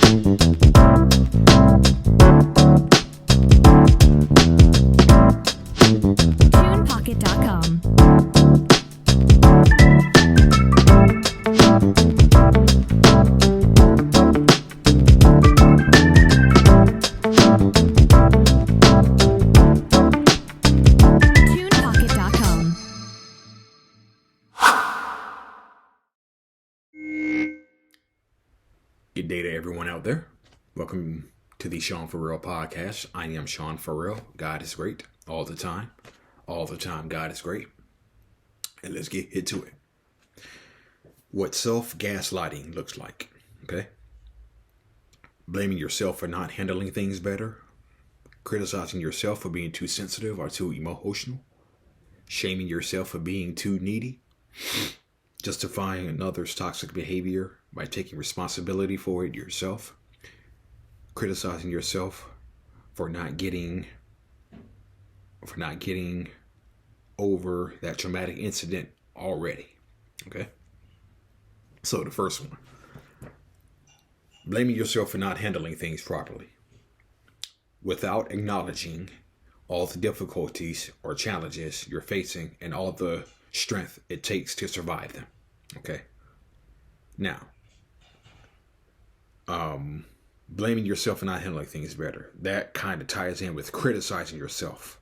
TunePocket.com. TunePocket.com. Good day to everyone out there. Welcome to the Sean For Real podcast. I am Sean For Real. God is great all the time. All the time, God is great. And let's get into it. What self-gaslighting looks like, okay? Blaming yourself for not handling things better. Criticizing yourself for being too sensitive or too emotional. Shaming yourself for being too needy. Justifying another's toxic behavior by taking responsibility for it yourself. Criticizing yourself for not getting over that traumatic incident already. Okay? So the first one. Blaming yourself for not handling things properly. Without acknowledging all the difficulties or challenges you're facing and all the strength it takes to survive them. Okay? Now, blaming yourself for not handling things better. That kind of ties in with criticizing yourself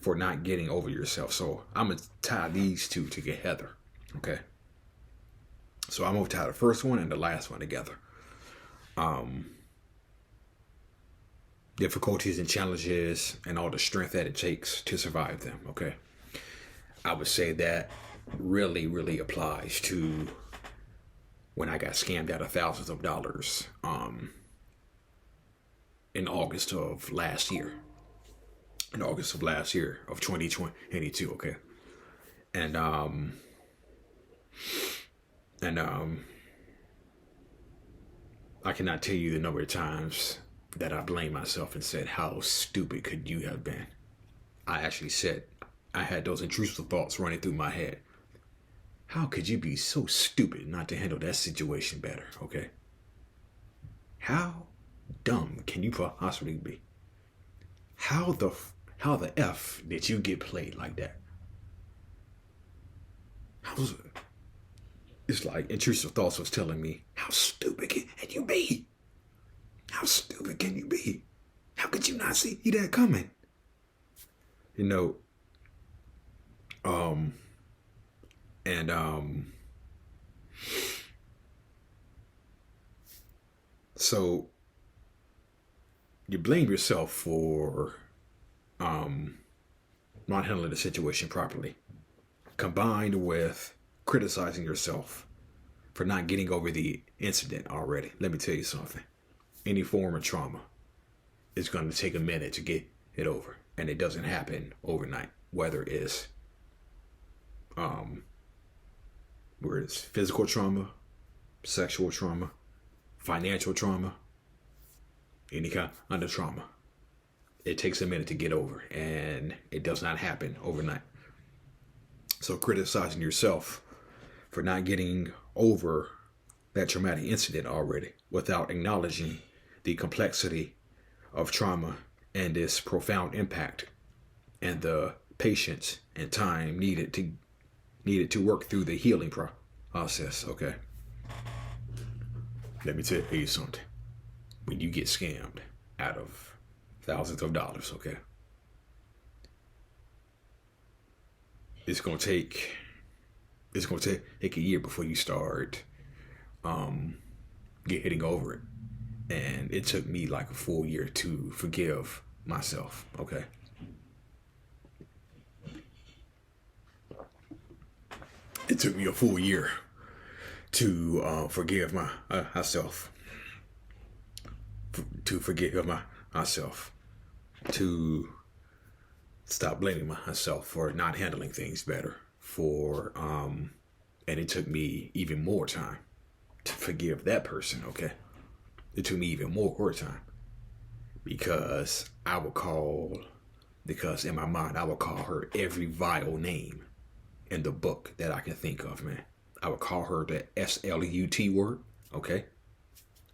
for not getting over yourself. So I'm going to tie these two together. Okay? So I'm going to tie the first one and the last one together. Difficulties and challenges and all the strength that it takes to survive them. Okay? I would say that really, really applies to when I got scammed out of thousands of dollars in August of last year. In August of last year of 2022, okay? And I cannot tell you the number of times that I blamed myself and said, how stupid could you have been? I actually said, I had those intrusive thoughts running through my head. How could you be so stupid not to handle that situation better, okay? How dumb can you possibly be? How the F did you get played like that? It's like intrusive thoughts was telling me, how stupid can you be? How stupid can you be? How could you not see that coming? You know, so you blame yourself for not handling the situation properly, combined with criticizing yourself for not getting over the incident already. Let me tell you something. Any form of trauma is going to take a minute to get it over, and it doesn't happen overnight, whether it's physical trauma, sexual trauma, financial trauma, any kind of trauma. It takes a minute to get over, and it does not happen overnight. So criticizing yourself for not getting over that traumatic incident already without acknowledging the complexity of trauma and its profound impact and the patience and time needed to work through the healing process, okay? Let me tell you something. When you get scammed out of thousands of dollars, okay? It's gonna take a year before you start getting over it. And it took me like a full year to forgive myself, okay? It took me a full year to forgive myself. To forgive myself. To stop blaming myself for not handling things better. And it took me even more time to forgive that person, okay? It took me even more time. Because in my mind, I would call her every vile name in the book that I can think of, man. I would call her the SLUT word, okay?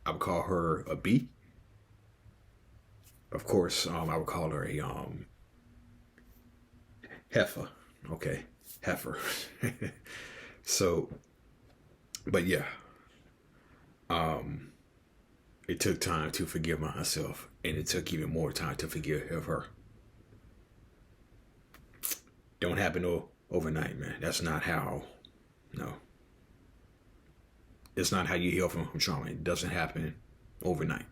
I would call her a B. Of course, I would call her a heifer. Okay, heifer. So, but yeah, it took time to forgive myself, and it took even more time to forgive her. Don't happen overnight, man. That's not how. No, it's not how you heal from trauma. It doesn't happen overnight.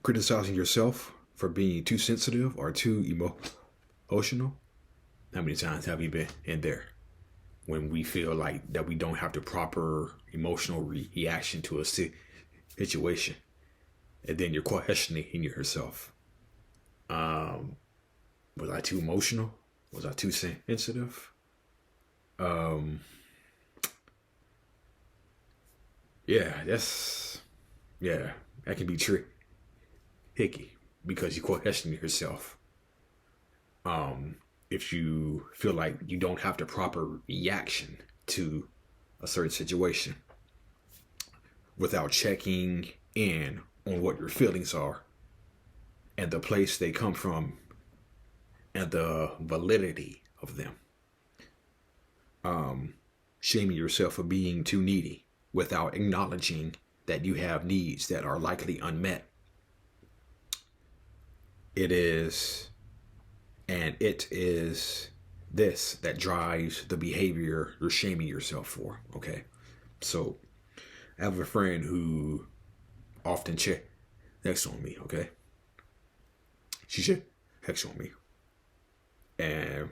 Criticizing yourself for being too sensitive or too emotional. How many times have we been in there when we feel like that we don't have the proper emotional reaction to a situation, and then you're questioning yourself? Was I too emotional? Was I too sensitive? Yeah, that can be tricky because you question yourself. If you feel like you don't have the proper reaction to a certain situation without checking in on what your feelings are and the place they come from and the validity of them. Shaming yourself for being too needy without acknowledging that you have needs that are likely unmet. It is this that drives the behavior you're shaming yourself for. Okay. So I have a friend who often checks on me. Okay. She checks on me. And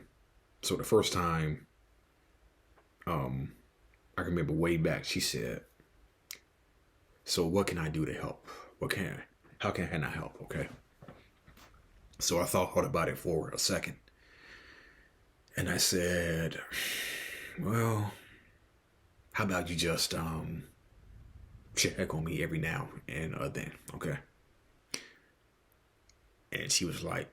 so the first time, I remember way back, she said, so what can I do to help? How can I help? Okay. So I thought about it for a second. And I said, well, how about you just check on me every now and then, okay? And she was like,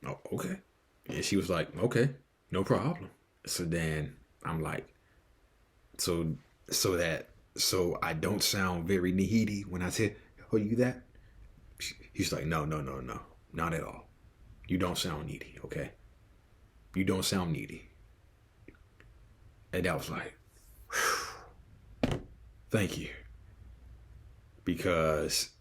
oh, okay. And she was like, okay, no problem. So then I'm like, so I don't sound very needy when I tell you that? He's like, no, not at all. You don't sound needy, okay? You don't sound needy. And that was like, whew, thank you. Because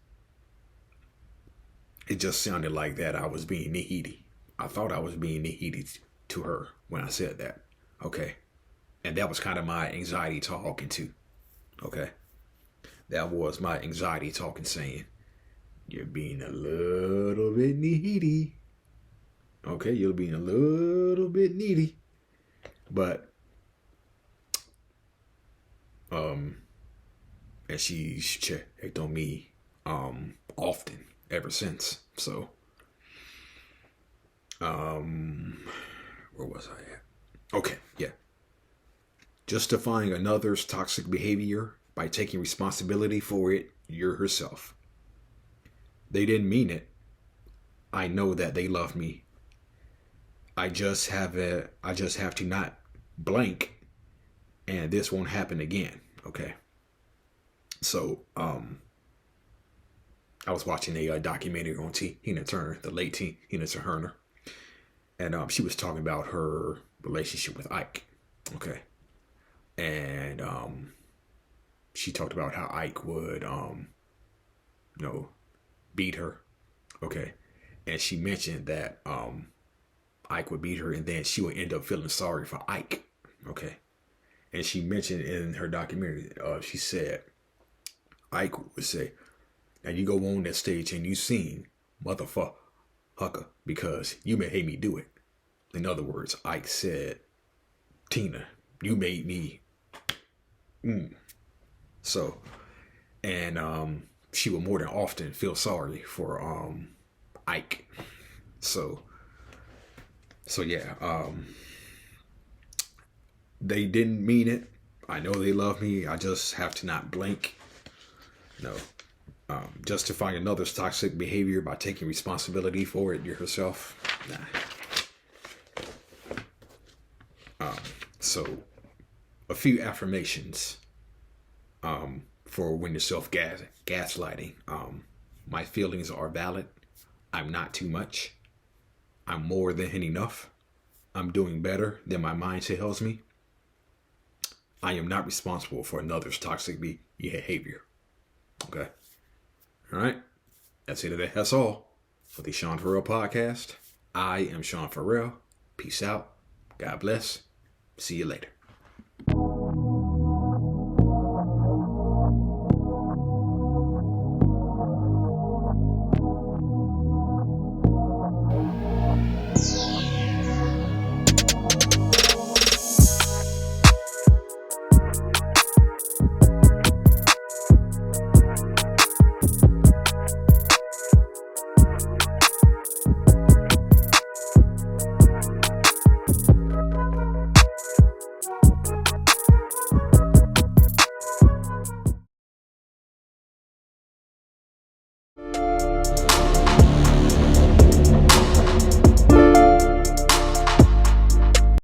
it just sounded like that I was being needy. I thought I was being needy to her when I said that, okay? And that was kind of my anxiety talking too, okay? That was my anxiety talking, saying, you're being a little bit needy. Okay, you're being a little bit needy. But, and she's checked on me, often ever since. So, where was I at? Okay, yeah. Justifying another's toxic behavior by taking responsibility for it herself. They didn't mean it. I know that they love me. I just have to not blank, and this won't happen again. Okay. So, I was watching a documentary on Tina Turner, the late Tina Turner, and she was talking about her relationship with Ike. Okay. And she talked about how Ike would beat her. Okay. And she mentioned that Ike would beat her, and then she would end up feeling sorry for Ike. Okay. And she mentioned in her documentary, she said, Ike would say, now you go on that stage and you sing, motherfucker, because you made me do it. In other words, Ike said, Tina, you made me. So, and she would more than often feel sorry for Ike. So yeah, they didn't mean it. I know they love me. I just have to not blink. No. Justifying another's toxic behavior by taking responsibility for it yourself. Nah. So a few affirmations for when you're gaslighting. My feelings are valid. I'm not too much. I'm more than enough. I'm doing better than my mind tells me. I am not responsible for another's toxic behavior. Okay. All right. That's it today. That's all for the Sean Farrell podcast. I am Sean Farrell. Peace out. God bless. See you later.